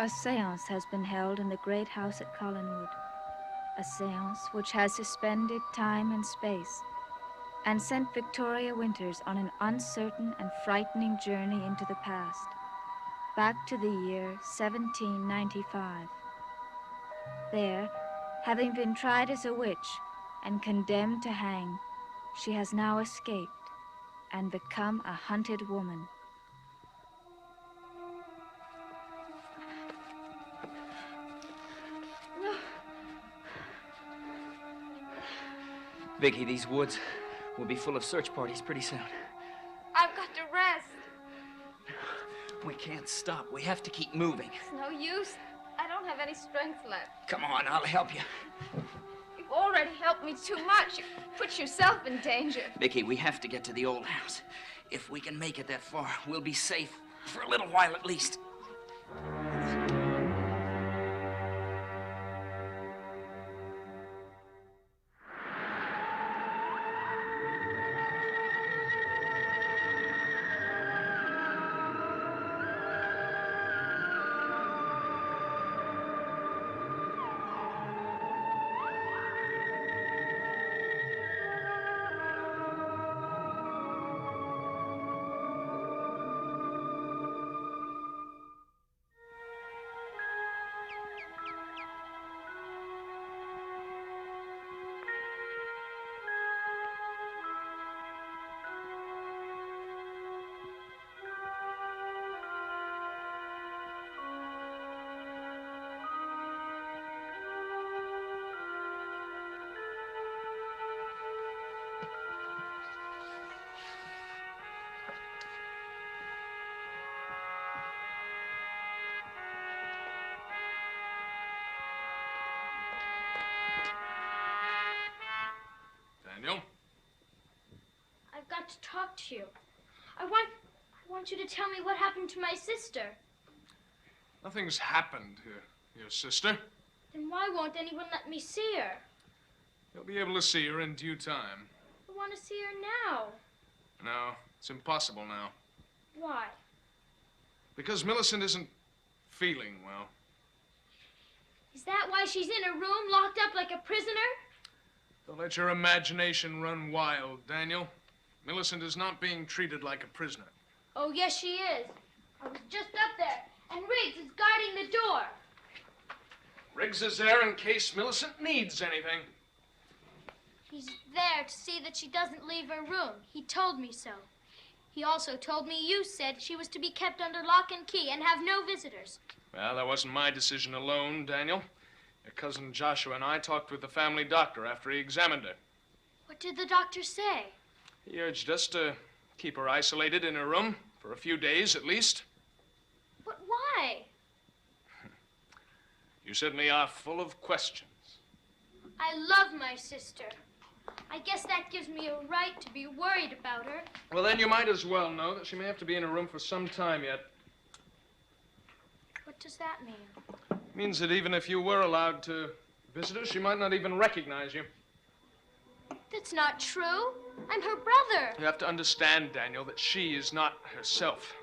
A séance has been held in the great house at Collinwood. A séance which has suspended time and space and sent Victoria Winters on an uncertain and frightening journey into the past, back to the year 1795. There, having been tried as a witch and condemned to hang, she has now escaped and become a hunted woman. Vicky, these woods will be full of search parties pretty soon. I've got to rest. We can't stop. We have to keep moving. It's no use. I don't have any strength left. Come on, I'll help you. You've already helped me too much. You put yourself in danger. Vicky, we have to get to the old house. If we can make it that far, we'll be safe for a little while at least. Daniel? I've got to talk to you. I want you to tell me what happened to my sister. Nothing's happened to your sister. Then why won't anyone let me see her? You'll be able to see her in due time. I want to see her now. No, it's impossible now. Why? Because Millicent isn't feeling well. Is that why she's in a room locked up like a prisoner? Don't let your imagination run wild, Daniel. Millicent is not being treated like a prisoner. Oh, yes, she is. I was just up there, and Riggs is guarding the door. Riggs is there in case Millicent needs anything. He's there to see that she doesn't leave her room. He told me so. He also told me you said she was to be kept under lock and key and have no visitors. Well, that wasn't my decision alone, Daniel. Your cousin Joshua and I talked with the family doctor after he examined her. What did the doctor say? He urged us to keep her isolated in her room for a few days at least. But why? You certainly are full of questions. I love my sister. I guess that gives me a right to be worried about her. Well, then you might as well know that she may have to be in her room for some time yet. What does that mean? It means that even if you were allowed to visit her, she might not even recognize you. That's not true. I'm her brother. You have to understand, Daniel, that she is not herself.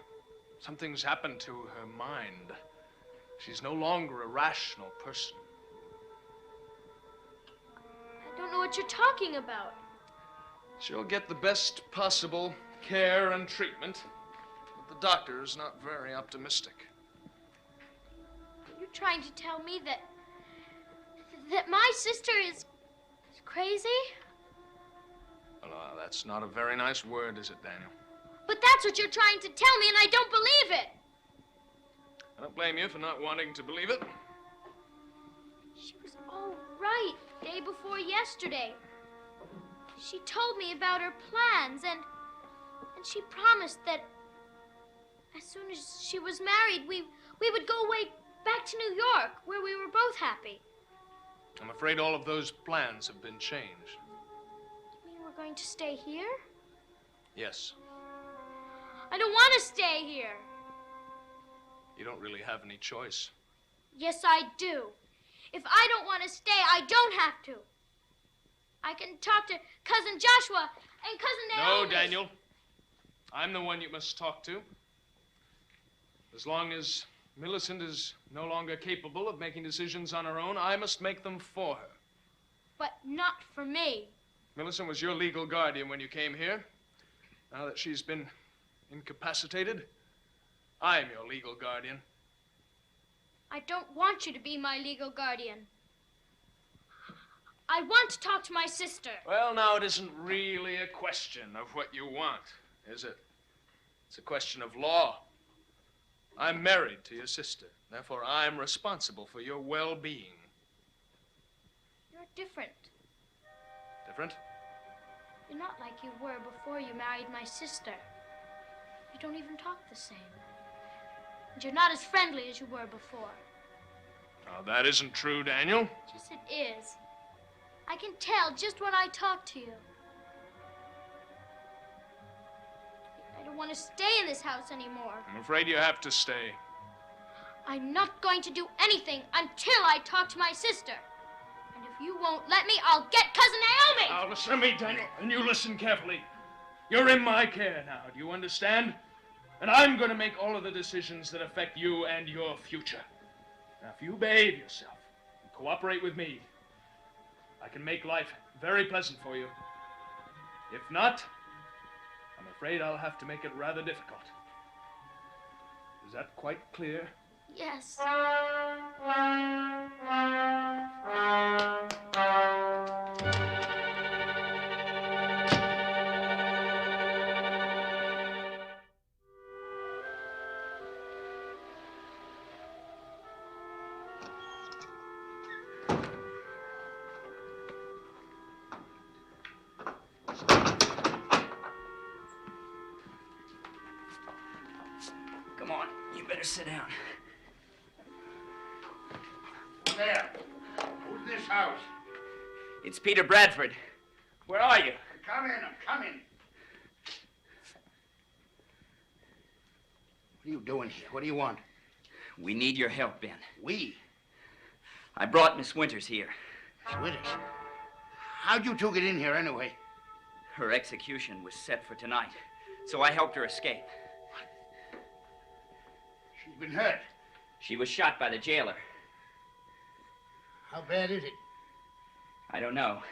Something's happened to her mind. She's no longer a rational person. I don't know what you're talking about. She'll get the best possible care and treatment, but the doctor is not very optimistic. You're trying to tell me that my sister is crazy? Well, that's not a very nice word, is it, Daniel? But that's what you're trying to tell me, and I don't believe it. I don't blame you for not wanting to believe it. She was all right day before yesterday. She told me about her plans, and she promised that as soon as she was married, we would go away back to New York, where we were both happy. I'm afraid all of those plans have been changed. You mean we're going to stay here? Yes. I don't want to stay here. You don't really have any choice. Yes, I do. If I don't want to stay, I don't have to. I can talk to Cousin Joshua and Cousin Naomi. No, Daniel. I'm the one you must talk to. As long as Millicent is no longer capable of making decisions on her own. I must make them for her. But not for me. Millicent was your legal guardian when you came here. Now that she's been incapacitated, I'm your legal guardian. I don't want you to be my legal guardian. I want to talk to my sister. Well, now, it isn't really a question of what you want, is it? It's a question of law. I'm married to your sister. Therefore, I'm responsible for your well-being. You're different. Different? You're not like you were before you married my sister. You don't even talk the same. And you're not as friendly as you were before. Now, that isn't true, Daniel. Yes, it is. I can tell just when I talk to you. I don't want to stay in this house anymore. I'm afraid you have to stay. I'm not going to do anything until I talk to my sister. And if you won't let me, I'll get Cousin Naomi! Now, listen to me, Daniel, and you listen carefully. You're in my care now, do you understand? And I'm going to make all of the decisions that affect you and your future. Now, if you behave yourself and cooperate with me, I can make life very pleasant for you. If not, I'm afraid I'll have to make it rather difficult. Is that quite clear? Yes. Come on, you better sit down. There. Who's this house? It's Peter Bradford. Where are you? Come in, I'm coming. What are you doing here? What do you want? We need your help, Ben. We? I brought Miss Winters here. Miss Winters? How'd you two get in here anyway? Her execution was set for tonight, so I helped her escape. She's been hurt. She was shot by the jailer. How bad is it? I don't know.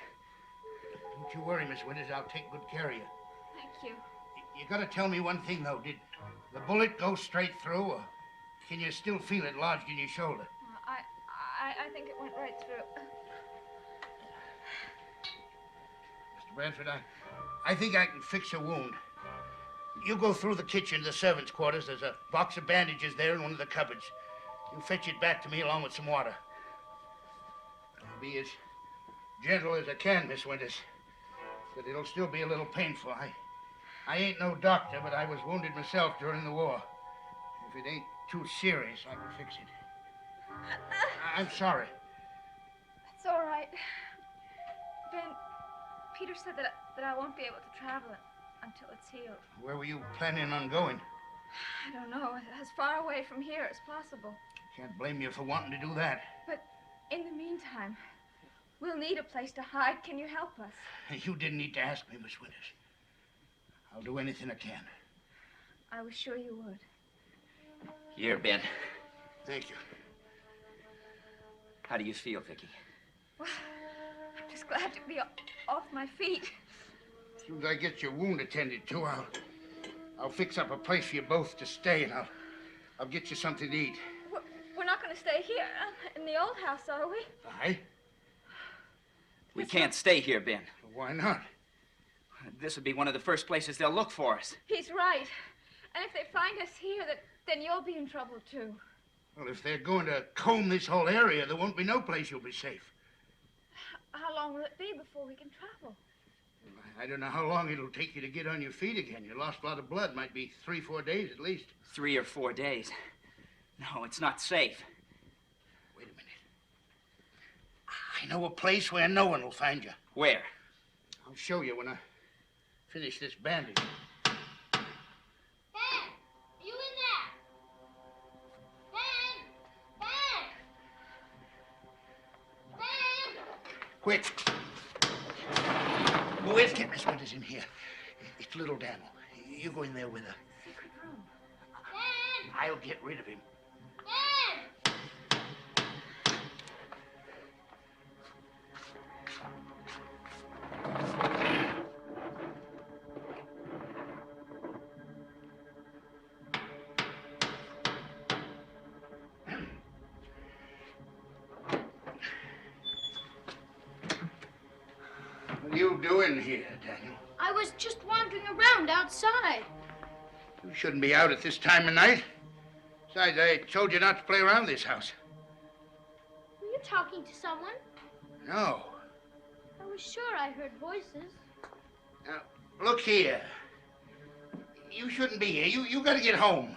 Don't you worry, Miss Winters. I'll take good care of you. Thank you. You gotta tell me one thing, though. Did the bullet go straight through, or can you still feel it lodged in your shoulder? I think it went right through. Mr. Bradford, I think I can fix a wound. You go through the kitchen to the servants' quarters. There's a box of bandages there in one of the cupboards. You fetch it back to me along with some water. I'll be as gentle as I can, Miss Winters, but it'll still be a little painful. I ain't no doctor, but I was wounded myself during the war. If it ain't too serious, I can fix it. I'm sorry. It's all right. Ben, Peter said that I won't be able to travel until it's healed. Where were you planning on going? I don't know. As far away from here as possible. Can't blame you for wanting to do that. But in the meantime, we'll need a place to hide. Can you help us? You didn't need to ask me, Miss Winters. I'll do anything I can. I was sure you would. Here, Ben. Thank you. How do you feel, Vicky? Well, I'm just glad to be off my feet. As soon as I get your wound attended to, I'll fix up a place for you both to stay, and I'll get you something to eat. We're not going to stay here in the old house, are we? Aye? We can't stay here, Ben. Why not? This would be one of the first places they'll look for us. He's right. And if they find us here, then you'll be in trouble, too. Well, if they're going to comb this whole area, there won't be no place you'll be safe. How long will it be before we can travel? I don't know how long it'll take you to get on your feet again. You lost a lot of blood. Might be 3-4 days at least. 3 or 4 days. No, it's not safe. Wait a minute. I know a place where no one will find you. Where? I'll show you when I finish this bandage. Ben, are you in there? Ben! Ben! Quick. Who is it? Get Miss Winters in here. It's little Daniel. You go in there with her. Secret room. Ben! I'll get rid of him. Ben! you doing here, Daniel? I was just wandering around outside. You shouldn't be out at this time of night. Besides, I told you not to play around this house. Were you talking to someone? No. I was sure I heard voices. Now, look here. You shouldn't be here. You gotta get home.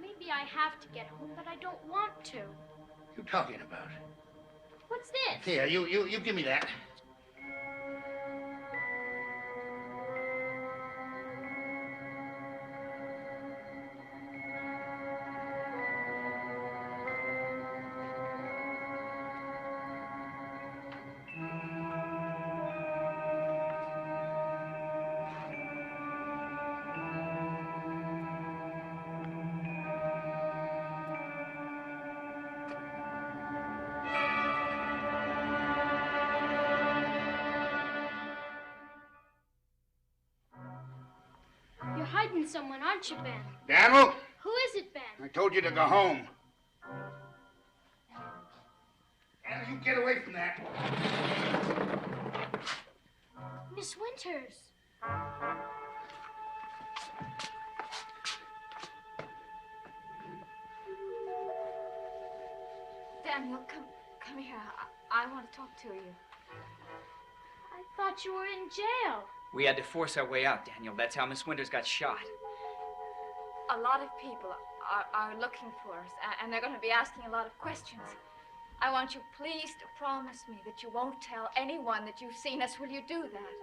Maybe I have to get home, but I don't want to. You talking about? What's this? Here, you give me that. You're hiding someone, aren't you, Ben? Daniel, Who is it, Ben? I told you to go home. Daniel, you get away from that. Miss Winters. Daniel, come here. I want to talk to you. I thought you were in jail. We had to force our way out, Daniel. That's how Miss Winters got shot. A lot of people are looking for us, and they're going to be asking a lot of questions. I want you please to promise me that you won't tell anyone that you've seen us. Will you do that?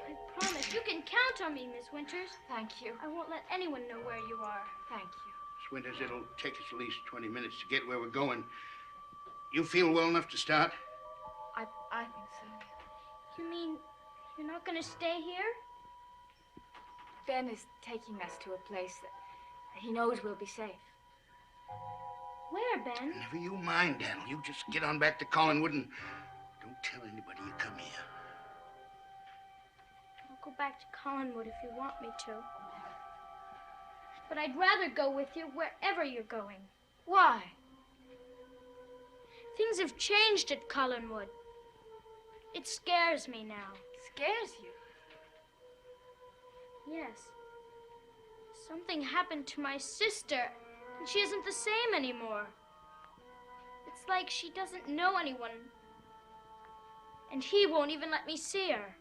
I promise. You can count on me, Miss Winters. Thank you. I won't let anyone know where you are. Thank you. Miss Winters, it'll take us at least 20 minutes to get where we're going. You feel well enough to start? I think so. You mean you're not going to stay here? Ben is taking us to a place that he knows we'll be safe. Where, Ben? Never you mind, Daniel. You just get on back to Collinwood and don't tell anybody you come here. I'll go back to Collinwood if you want me to. But I'd rather go with you wherever you're going. Why? Things have changed at Collinwood. It scares me now. Scares you? Yes. Something happened to my sister, and she isn't the same anymore. It's like she doesn't know anyone. And he won't even let me see her.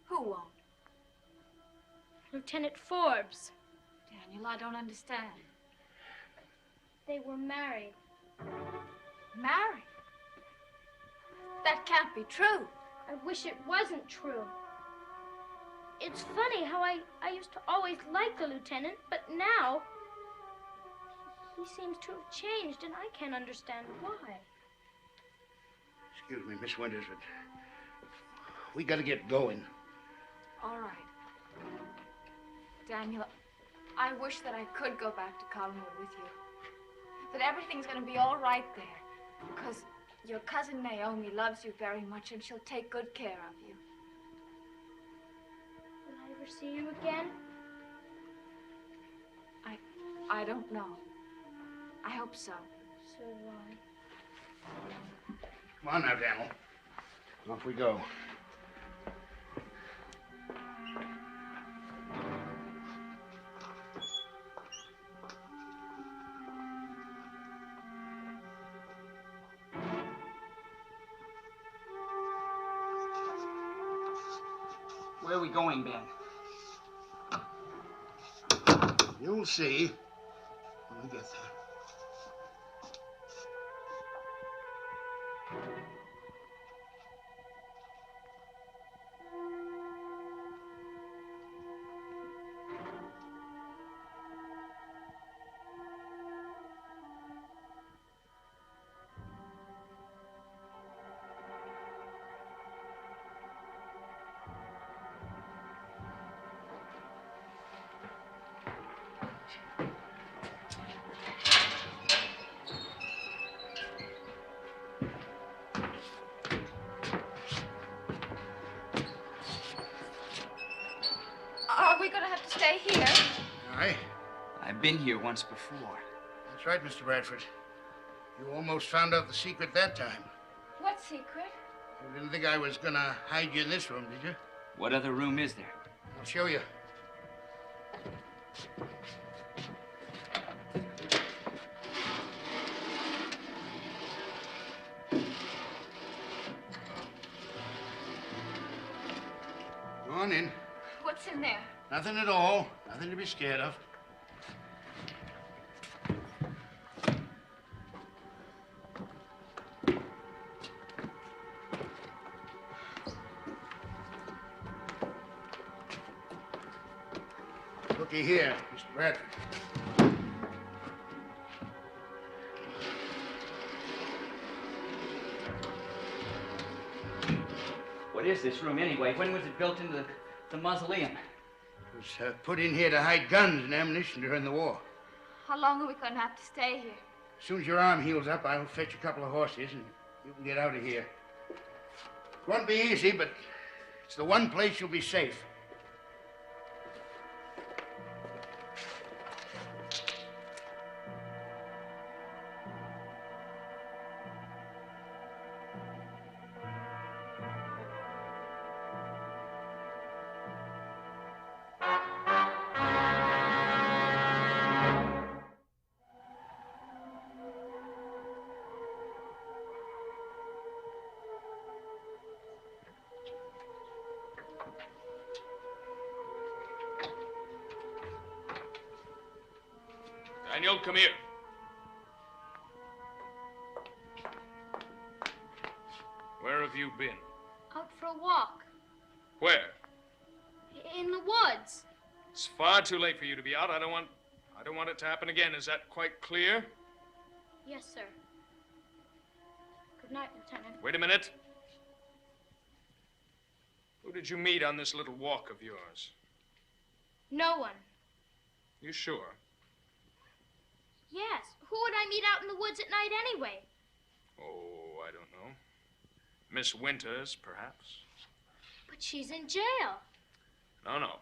Who won't? Lieutenant Forbes. Daniel, I don't understand. They were married. Married? That can't be true. I wish it wasn't true. It's funny how I used to always like the lieutenant, but now he seems to have changed, and I can't understand why. Excuse me, Miss Winters, but we gotta get going. All right. Daniel, I wish that I could go back to Collinwood with you. That everything's going to be all right there. Because your cousin Naomi loves you very much, and she'll take good care of you. Will I ever see you again? I don't know. I hope so. So do I. Come on now, Daniel. Off we go. Where are we going, Ben? You'll see when we get there. Are we going to have to stay here? Aye. I've been here once before. That's right, Mr. Bradford. You almost found out the secret that time. What secret? You didn't think I was gonna hide you in this room, did you? What other room is there? I'll show you. Go on in. What's in there? Nothing at all. Nothing to be scared of. Looky here, Mr. Bradford. What is this room anyway? When was it built into the mausoleum? It was put in here to hide guns and ammunition during the war. How long are we going to have to stay here? As soon as your arm heals up, I'll fetch a couple of horses and you can get out of here. It won't be easy, but it's the one place you'll be safe. Daniel, come here. Where have you been? Out for a walk. Where? In the woods. It's far too late for you to be out. I don't want it to happen again. Is that quite clear? Yes, sir. Good night, Lieutenant. Wait a minute. Who did you meet on this little walk of yours? No one. You sure? Yes. Who would I meet out in the woods at night anyway? Oh, I don't know. Miss Winters, perhaps. But she's in jail. No.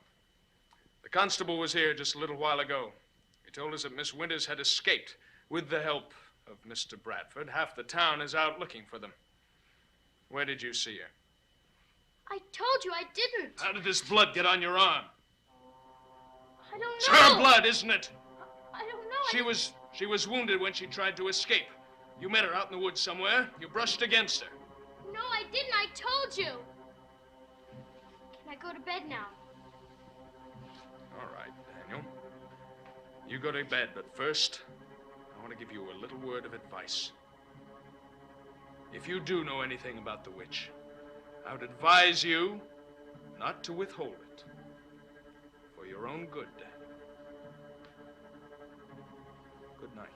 The constable was here just a little while ago. He told us that Miss Winters had escaped with the help of Mr. Bradford. Half the town is out looking for them. Where did you see her? I told you I didn't. How did this blood get on your arm? I don't It's know. her blood, isn't it? I don't know. She was wounded when she tried to escape. You met her out in the woods somewhere. You brushed against her. No, I didn't. I told you. Can I go to bed now? All right, Daniel. You go to bed, but first, I want to give you a little word of advice. If you do know anything about the witch, I would advise you not to withhold it. For your own good. Good night.